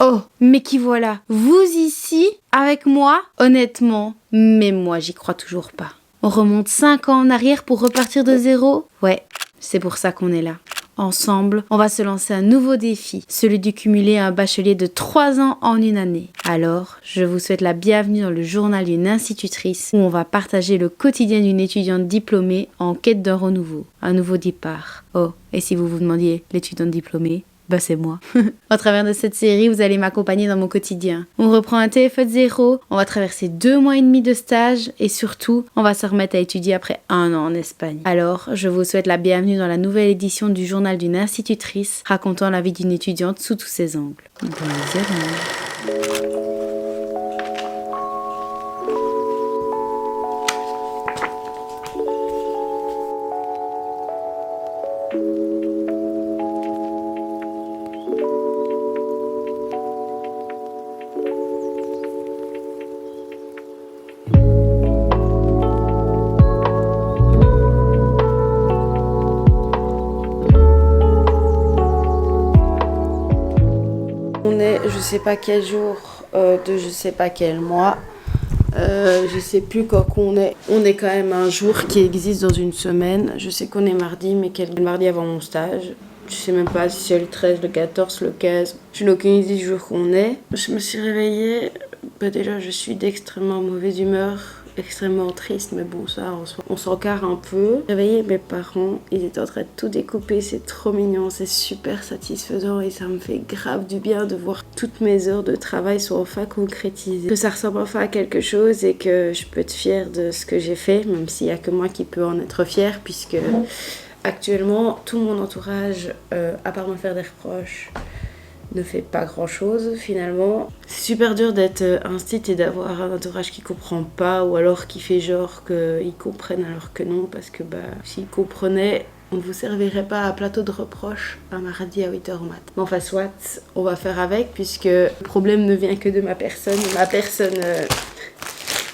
Oh, mais qui voilà, vous ici, avec moi? Honnêtement, mais moi j'y crois toujours pas. On remonte 5 ans en arrière pour repartir de zéro? Ouais, c'est pour ça qu'on est là. Ensemble, on va se lancer un nouveau défi, celui de cumuler un bachelier de 3 ans en une année. Alors, je vous souhaite la bienvenue dans le journal d'une institutrice où on va partager le quotidien d'une étudiante diplômée en quête d'un renouveau, un nouveau départ. Oh, et si vous vous demandiez, l'étudiante diplômée, bah c'est moi. Au travers de cette série, vous allez m'accompagner dans mon quotidien. On reprend un TFE de zéro, on va traverser 2 mois et demi de stage et surtout, on va se remettre à étudier après 1 an en Espagne. Alors, je vous souhaite la bienvenue dans la nouvelle édition du journal d'une institutrice racontant la vie d'une étudiante sous tous ses angles. Bonne journée. On est je sais pas quel jour de je sais pas quel mois. Je sais plus quand on est. On est quand même un jour qui existe dans une semaine. Je sais qu'on est mardi, mais quel mardi avant mon stage. Je sais même pas si c'est le 13, le 14, le 15. Je n'ai aucune idée du jour qu'on est. Je me suis réveillée. Déjà, je suis d'extrêmement mauvaise humeur. Extrêmement triste, mais bon, ça, on s'en carre un peu. J'ai réveillé mes parents, ils étaient en train de tout découper, c'est trop mignon, c'est super satisfaisant et ça me fait grave du bien de voir toutes mes heures de travail sont enfin concrétisées. Que ça ressemble enfin à quelque chose et que je peux être fière de ce que j'ai fait, même s'il n'y a que moi qui peux en être fière, puisque actuellement, tout mon entourage, à part me faire des reproches, ne fait pas grand chose finalement. C'est super dur d'être instit et d'avoir un entourage qui comprend pas ou alors qui fait genre qu'ils comprennent alors que non, parce que s'ils comprenaient, on ne vous servirait pas à plateau de reproches un mardi à 8h au mat. Mais enfin soit, on va faire avec puisque le problème ne vient que de ma personne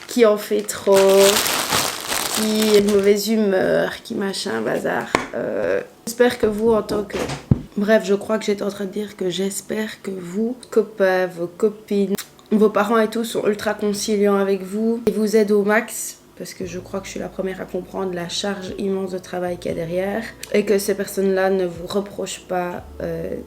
qui en fait trop, qui est de mauvaise humeur, qui machin, bazar. J'espère que vous en tant que... Bref, je crois que j'étais en train de dire que j'espère que vous, copains, vos copines, vos parents et tout sont ultra conciliants avec vous et vous aident au max. Parce que je crois que je suis la première à comprendre la charge immense de travail qu'il y a derrière. Et que ces personnes-là ne vous reprochent pas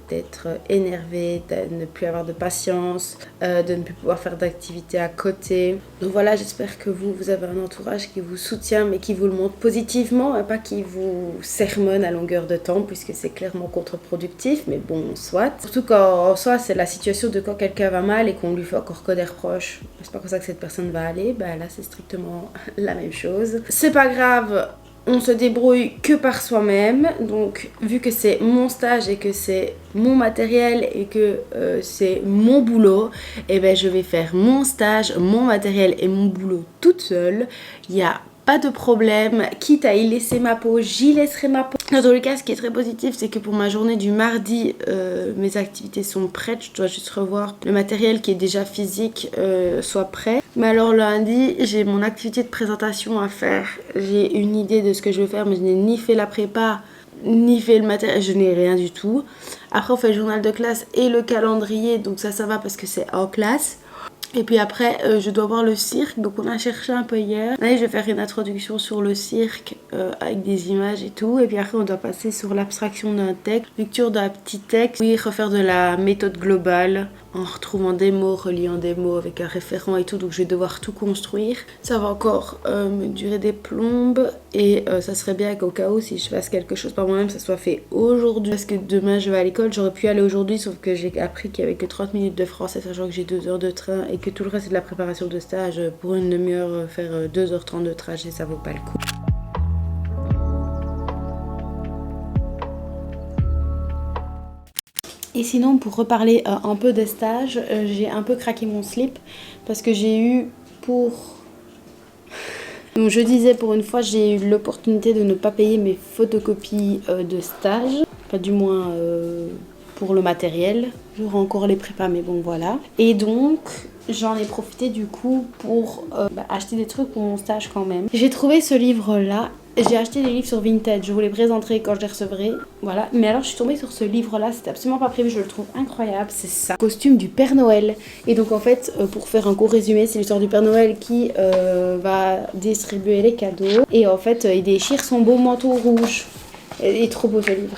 d'être énervées, de ne plus avoir de patience, de ne plus pouvoir faire d'activités à côté. Donc voilà, j'espère que vous avez un entourage qui vous soutient, mais qui vous le montre positivement, et pas qui vous sermonne à longueur de temps, puisque c'est clairement contre-productif, mais bon, soit. Surtout quand, en soi, c'est la situation de quand quelqu'un va mal et qu'on lui fait encore que des reproches. C'est pas comme ça que cette personne va aller, là c'est strictement la même chose. C'est pas grave, on se débrouille que par soi-même. Donc vu que c'est mon stage et que c'est mon matériel et que c'est mon boulot, je vais faire mon stage, mon matériel et mon boulot toute seule. Il y a pas de problème, quitte à y laisser ma peau, j'y laisserai ma peau. Dans tous les cas, ce qui est très positif, c'est que pour ma journée du mardi, mes activités sont prêtes. Je dois juste revoir le matériel qui est déjà physique soit prêt. Mais alors lundi, j'ai mon activité de présentation à faire. J'ai une idée de ce que je veux faire, mais je n'ai ni fait la prépa, ni fait le matériel, je n'ai rien du tout. Après, on fait le journal de classe et le calendrier, donc ça va parce que c'est en classe. Et puis après, je dois voir le cirque, donc on a cherché un peu hier. Là, je vais faire une introduction sur le cirque avec des images et tout. Et puis après, on doit passer sur l'abstraction d'un texte, lecture d'un petit texte, oui, refaire de la méthode globale en retrouvant des mots, reliant des mots avec un référent et tout. Donc je vais devoir tout construire. Ça va encore me durer des plombes et ça serait bien qu'au cas où, si je fasse quelque chose par moi-même, ça soit fait aujourd'hui. Parce que demain, je vais à l'école, j'aurais pu aller aujourd'hui, sauf que j'ai appris qu'il n'y avait que 30 minutes de français, sachant que j'ai 2 heures de train et que tout le reste c'est de la préparation de stage. Pour une demi-heure, faire 2h30 de trajet, ça vaut pas le coup. Et sinon, pour reparler un peu des stages, j'ai un peu craqué mon slip parce que j'ai eu Donc je disais, pour une fois, j'ai eu l'opportunité de ne pas payer mes photocopies de stage, pas du moins pour le matériel. J'aurai encore les prépas, mais bon voilà. Et donc j'en ai profité du coup pour acheter des trucs pour mon stage quand même. J'ai trouvé ce livre-là j'ai acheté des livres sur Vinted, je vous les présenterai quand je les recevrai. Voilà, mais alors je suis tombée sur ce livre-là, c'était absolument pas prévu, je le trouve incroyable, c'est ça. Costume du Père Noël. Et donc en fait, pour faire un court résumé, c'est l'histoire du Père Noël qui va distribuer les cadeaux. Et en fait, il déchire son beau manteau rouge. Il est trop beau ce livre.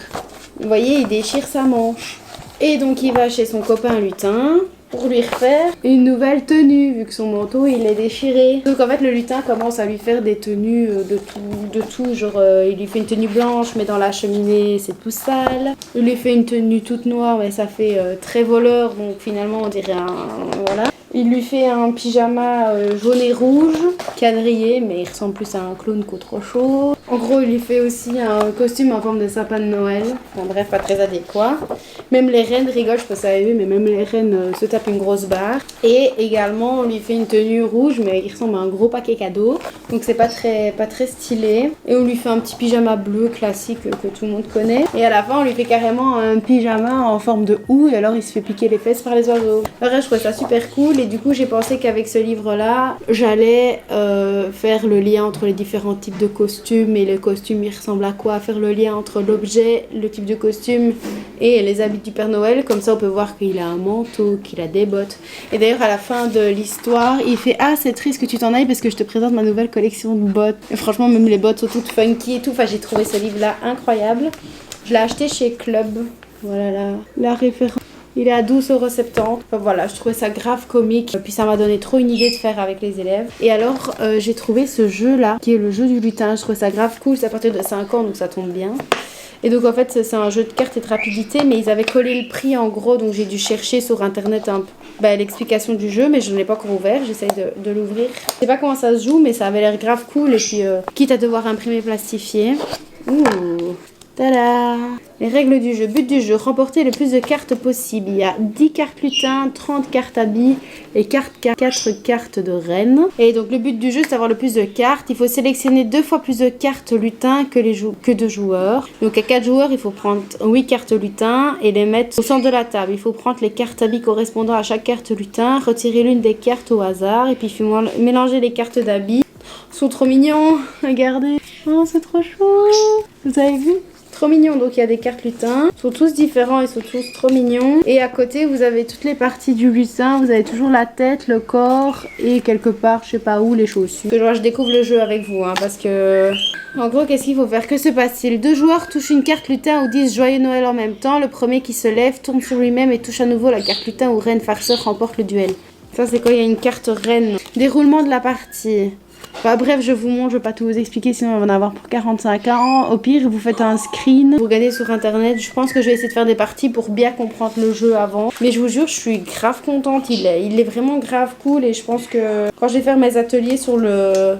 Vous voyez, il déchire sa manche. Et donc il va chez son copain lutin pour lui refaire une nouvelle tenue, vu que son manteau il est déchiré. Donc en fait le lutin commence à lui faire des tenues de tout, genre il lui fait une tenue blanche mais dans la cheminée c'est tout sale. Il lui fait une tenue toute noire mais ça fait très voleur, donc finalement on dirait un... voilà. Il lui fait un pyjama jaune et rouge, quadrillé, mais il ressemble plus à un clown qu'autre chose. En gros, il lui fait aussi un costume en forme de sapin de Noël. Enfin bref, pas très adéquat. Même les reines rigolent, je sais pas si ça avait vu, mais même les reines se tapent une grosse barre. Et également, on lui fait une tenue rouge, mais il ressemble à un gros paquet cadeau. Donc c'est pas très stylé. Et on lui fait un petit pyjama bleu classique que tout le monde connaît. Et à la fin, on lui fait carrément un pyjama en forme de houe, et alors il se fait piquer les fesses par les oiseaux. Bref, je trouvais ça super cool. Et du coup, j'ai pensé qu'avec ce livre-là, j'allais faire le lien entre les différents types de costumes et le costume, il ressemble à quoi, faire le lien entre l'objet, le type de costume et les habits du Père Noël. Comme ça, on peut voir qu'il a un manteau, qu'il a des bottes. Et d'ailleurs, à la fin de l'histoire, il fait « Ah, c'est triste que tu t'en ailles parce que je te présente ma nouvelle collection de bottes. » Et franchement, même les bottes sont toutes funky et tout. Enfin, j'ai trouvé ce livre-là incroyable. Je l'ai acheté chez Club. Voilà la référence. Il est à 12,70 €. Enfin, voilà, je trouvais ça grave comique. Puis ça m'a donné trop une idée de faire avec les élèves. Et alors, j'ai trouvé ce jeu-là, qui est le jeu du lutin. Je trouvais ça grave cool. C'est à partir de 5 ans, donc ça tombe bien. Et donc en fait, c'est un jeu de cartes et de rapidité, mais ils avaient collé le prix en gros. Donc j'ai dû chercher sur internet l'explication du jeu, mais je ne l'ai pas encore ouvert. J'essaye de l'ouvrir. Je sais pas comment ça se joue, mais ça avait l'air grave cool. Et puis, quitte à devoir imprimer plastifier. Ouh! Tada! Les règles du jeu. But du jeu, remporter le plus de cartes possible. Il y a 10 cartes lutins, 30 cartes habits et 4 cartes de reine. Et donc le but du jeu, c'est d'avoir le plus de cartes. Il faut sélectionner 2 fois plus de cartes lutins que de joueurs. Donc à 4 joueurs, il faut prendre 8 cartes lutins et les mettre au centre de la table. Il faut prendre les cartes habits correspondant à chaque carte lutin, retirer l'une des cartes au hasard et puis mélanger les cartes d'habits. Ils sont trop mignons, regardez. Oh, c'est trop chou. Vous avez vu? Trop mignon, donc il y a des cartes lutins, ils sont tous différents, ils sont tous trop mignons. Et à côté vous avez toutes les parties du lutin, vous avez toujours la tête, le corps et quelque part, je sais pas où, les chaussures. Je découvre le jeu avec vous, parce que... En gros, qu'est-ce qu'il faut faire? Que se passe-t-il? 2 joueurs touchent une carte lutin ou disent Joyeux Noël en même temps. Le premier qui se lève tourne sur lui-même et touche à nouveau la carte lutin ou reine farceur remporte le duel. Ça c'est quand il y a une carte reine. Déroulement de la partie. Enfin, bref, je vous montre, je vais pas tout vous expliquer sinon on va en avoir pour 45 ans. Au pire, vous faites un screen, vous regardez sur internet. Je pense que je vais essayer de faire des parties pour bien comprendre le jeu avant. Mais je vous jure, je suis grave contente. Il est vraiment grave cool et je pense que quand je vais faire mes ateliers sur Noël,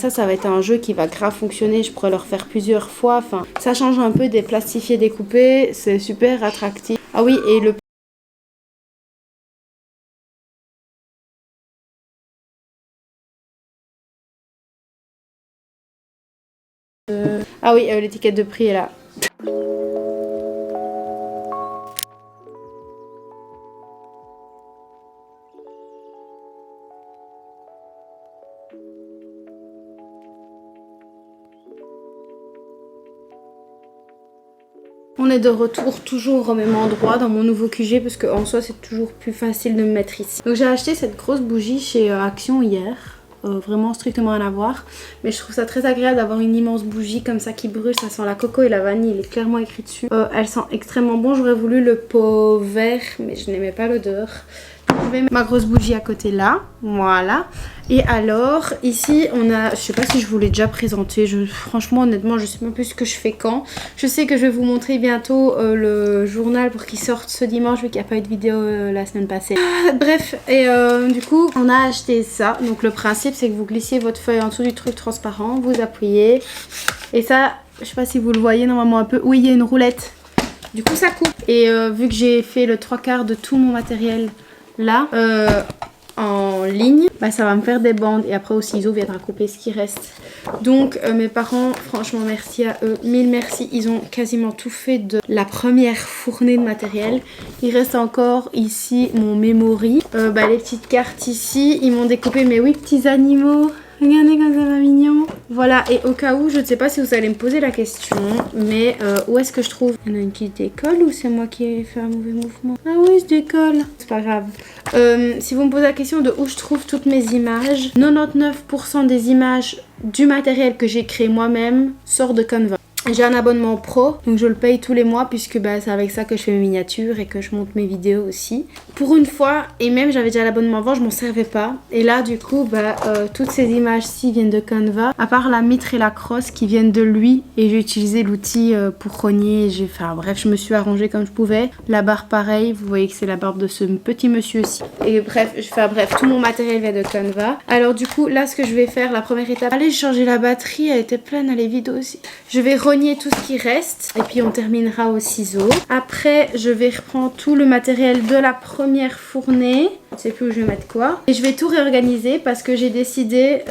ça va être un jeu qui va grave fonctionner. Je pourrais le refaire plusieurs fois. Enfin, ça change un peu des plastifiés découpés. C'est super attractif. Ah oui, et le ah oui, l'étiquette de prix est là. On est de retour toujours au même endroit dans mon nouveau QG parce qu'en soi c'est toujours plus facile de me mettre ici. Donc j'ai acheté cette grosse bougie chez Action hier. Vraiment strictement rien à voir, mais je trouve ça très agréable d'avoir une immense bougie comme ça qui brûle. Ça sent la coco et la vanille, il est clairement écrit dessus. Elle sent extrêmement bon. J'aurais voulu le pot vert mais je n'aimais pas l'odeur. Je vais mettre ma grosse bougie à côté là, voilà. Et alors ici on a, je sais pas si je vous l'ai déjà présenté, franchement honnêtement je sais même plus ce que je fais quand. Je sais que je vais vous montrer bientôt le journal pour qu'il sorte ce dimanche vu qu'il n'y a pas eu de vidéo la semaine passée. Bref, et du coup on a acheté ça. Donc le principe c'est que vous glissiez votre feuille en dessous du truc transparent, vous appuyez et ça, je sais pas si vous le voyez normalement un peu, oui il y a une roulette. Du coup ça coupe. Et vu que j'ai fait le 3/4 de tout mon matériel là en ligne, ça va me faire des bandes et après au ciseau viendra couper ce qui reste. Donc mes parents, franchement merci à eux, mille merci, ils ont quasiment tout fait de la première fournée de matériel. Il reste encore ici mon memory, les petites cartes ici, ils m'ont découpé mes 8 petits animaux. Regardez comme ça va mignon. Voilà, et au cas où, je ne sais pas si vous allez me poser la question, mais où est-ce que je trouve... Il y en a une qui décolle ou c'est moi qui ai fait un mauvais mouvement? Ah oui, je décolle. C'est pas grave. Si vous me posez la question de où je trouve toutes mes images, 99% des images du matériel que j'ai créé moi-même sort de Canva. J'ai un abonnement pro, donc je le paye tous les mois puisque c'est avec ça que je fais mes miniatures et que je monte mes vidéos aussi. Pour une fois, et même j'avais déjà l'abonnement avant, je m'en servais pas. Et là du coup, toutes ces images-ci viennent de Canva, à part la mitre et la crosse qui viennent de lui. Et j'ai utilisé l'outil pour rogner. Enfin bref, je me suis arrangée comme je pouvais. La barre pareil, vous voyez que c'est la barbe de ce petit monsieur-ci. Et bref, tout mon matériel vient de Canva. Alors du coup, là ce que je vais faire, la première étape, allez, j'ai changé la batterie, elle était pleine, elle est vide aussi. Je vais rogner tout ce qui reste et puis on terminera au ciseau. Après je vais reprendre tout le matériel de la première fournée, je ne sais plus où je vais mettre quoi, et je vais tout réorganiser parce que j'ai décidé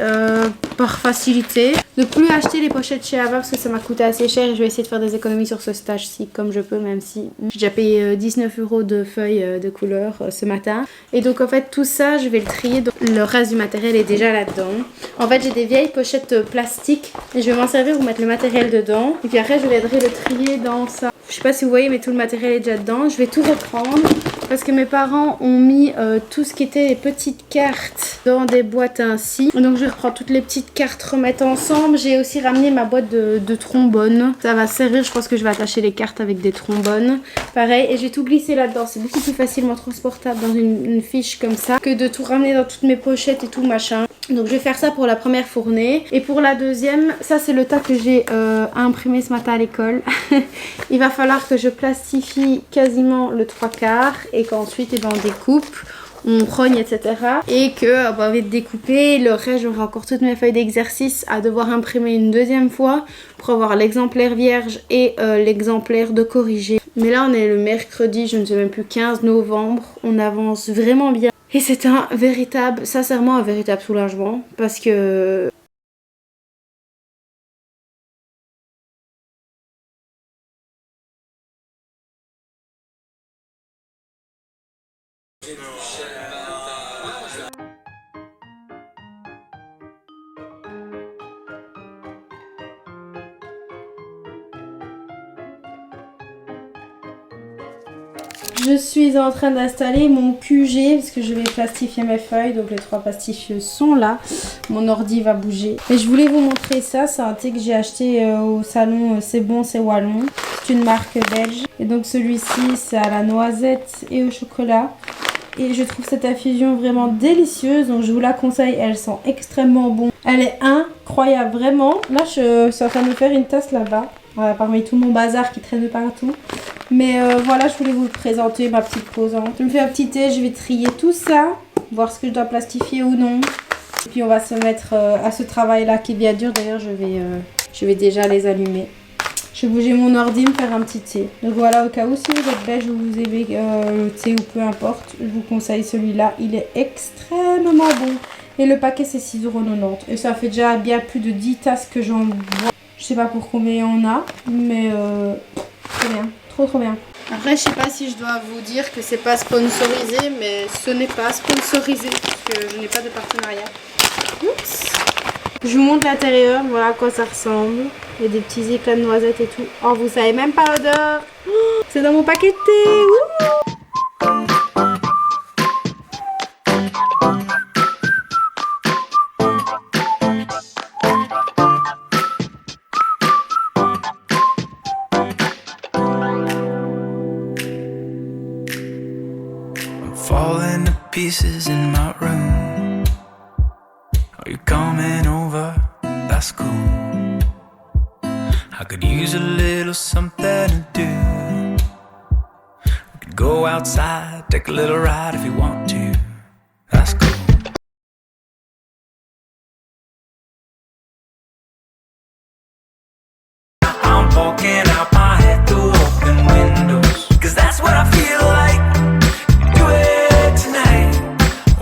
par facilité de plus acheter les pochettes chez Ava parce que ça m'a coûté assez cher et je vais essayer de faire des économies sur ce stage-ci comme je peux, même si j'ai déjà payé 19 € de feuilles de couleur ce matin. Et donc en fait tout ça je vais le trier, donc le reste du matériel est déjà là-dedans. En fait j'ai des vieilles pochettes plastiques et je vais m'en servir pour mettre le matériel dedans. Et puis après je viendrai le trier dans ça. Je sais pas si vous voyez mais tout le matériel est déjà dedans. Je vais tout reprendre parce que mes parents ont mis tout ce qui était les petites cartes dans des boîtes ainsi. Donc je vais reprendre toutes les petites cartes, remettre ensemble. J'ai aussi ramené ma boîte de trombones. Ça va servir, je pense que je vais attacher les cartes avec des trombones. Pareil, et j'ai tout glissé là-dedans. C'est beaucoup plus facilement transportable dans une fiche comme ça que de tout ramener dans toutes mes pochettes et tout machin. Donc je vais faire ça pour la première fournée. Et pour la deuxième, ça c'est le tas que j'ai imprimé ce matin à l'école. Il va falloir que je plastifie quasiment le 3/4 et qu'ensuite on découpe, on rogne, etc. Et que on va vite découper. Le reste, j'aurai encore toutes mes feuilles d'exercice à devoir imprimer une deuxième fois pour avoir l'exemplaire vierge et l'exemplaire de corrigé. Mais là on est le mercredi, je ne sais même plus, 15 novembre. On avance vraiment bien. Et c'est sincèrement un véritable soulagement parce que... Je suis en train d'installer mon QG parce que je vais plastifier mes feuilles. Donc les 3 plastifieuses sont là. Mon ordi va bouger. Et je voulais vous montrer ça. C'est un thé que j'ai acheté au salon C'est bon, c'est Wallon. C'est une marque belge. Et donc celui-ci, c'est à la noisette et au chocolat. Et je trouve cette infusion vraiment délicieuse. Donc je vous la conseille. Elle sent extrêmement bon. Elle est incroyable, vraiment. Là, je suis en train de me faire une tasse là-bas. Parmi tout mon bazar qui traîne de partout. Mais voilà, je voulais vous présenter ma petite pause. Je me fais un petit thé, je vais trier tout ça, voir ce que je dois plastifier ou non. Et puis on va se mettre à ce travail-là qui est bien dur. D'ailleurs, je vais déjà les allumer. Je vais bouger mon ordi, me faire un petit thé. Donc voilà, au cas où, si vous êtes belge ou vous aimez le thé ou peu importe, je vous conseille celui-là. Il est extrêmement bon. Et le paquet, c'est 6,90 €. Et ça fait déjà bien plus de 10 tasses que j'en bois. Je sais pas pour combien on a, mais très bien. Trop bien. Après, je sais pas si je dois vous dire que c'est pas sponsorisé, mais ce n'est pas sponsorisé parce que je n'ai pas de partenariat. Oups. Je vous montre l'intérieur, voilà à quoi ça ressemble. Il y a des petits éclats de noisettes et tout. Oh, vous savez même pas l'odeur. Oh, c'est dans mon paquet de thé. Ouh. Falling to pieces in my room. Are you coming over? That's cool. I could use a little something to do. We could go outside, take a little ride if you want to. That's cool. I'm poking out my head through open windows, 'cause that's what I feel like. Do it tonight.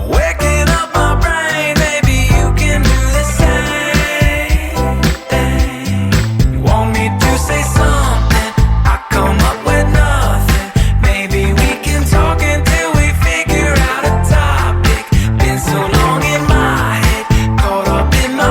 Waking up my brain, maybe you can do the same thing. You want me to say something, I come up with nothing. Maybe we can talk until we figure out a topic. Been so long in my head, caught up in my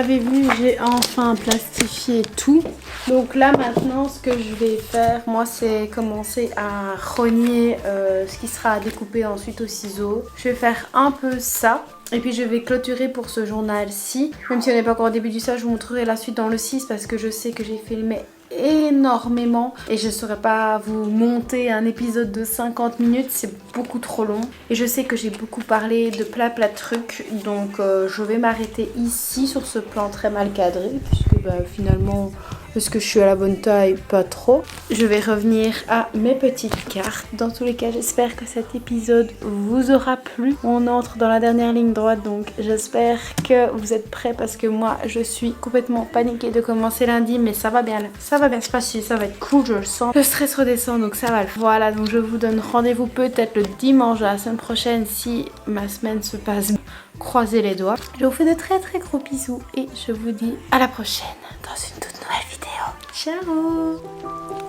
l'avez vu, j'ai enfin plastifié tout. Donc là maintenant ce que je vais faire, moi c'est commencer à rogner ce qui sera à découper ensuite au ciseau. Je vais faire un peu ça. Et puis je vais clôturer pour ce journal-ci. Même si on n'est pas encore au début du ça, je vous montrerai la suite dans le 6 parce que je sais que j'ai filmé énormément et je ne saurais pas vous monter un épisode de 50 minutes, c'est beaucoup trop long. Et je sais que j'ai beaucoup parlé de plein de trucs, donc je vais m'arrêter ici sur ce plan très mal cadré puisque finalement... Est-ce que je suis à la bonne taille? Pas trop. Je vais revenir à mes petites cartes. Dans tous les cas, j'espère que cet épisode vous aura plu. On entre dans la dernière ligne droite, donc j'espère que vous êtes prêts parce que moi, je suis complètement paniquée de commencer lundi, mais ça va bien se passer, ça va être cool, je le sens. Le stress redescend, donc ça va le faire. Voilà, donc je vous donne rendez-vous peut-être le dimanche de la semaine prochaine si ma semaine se passe bien. Croisez les doigts. Je vous fais de très très gros bisous et je vous dis à la prochaine dans une toute nouvelle vidéo. Ciao!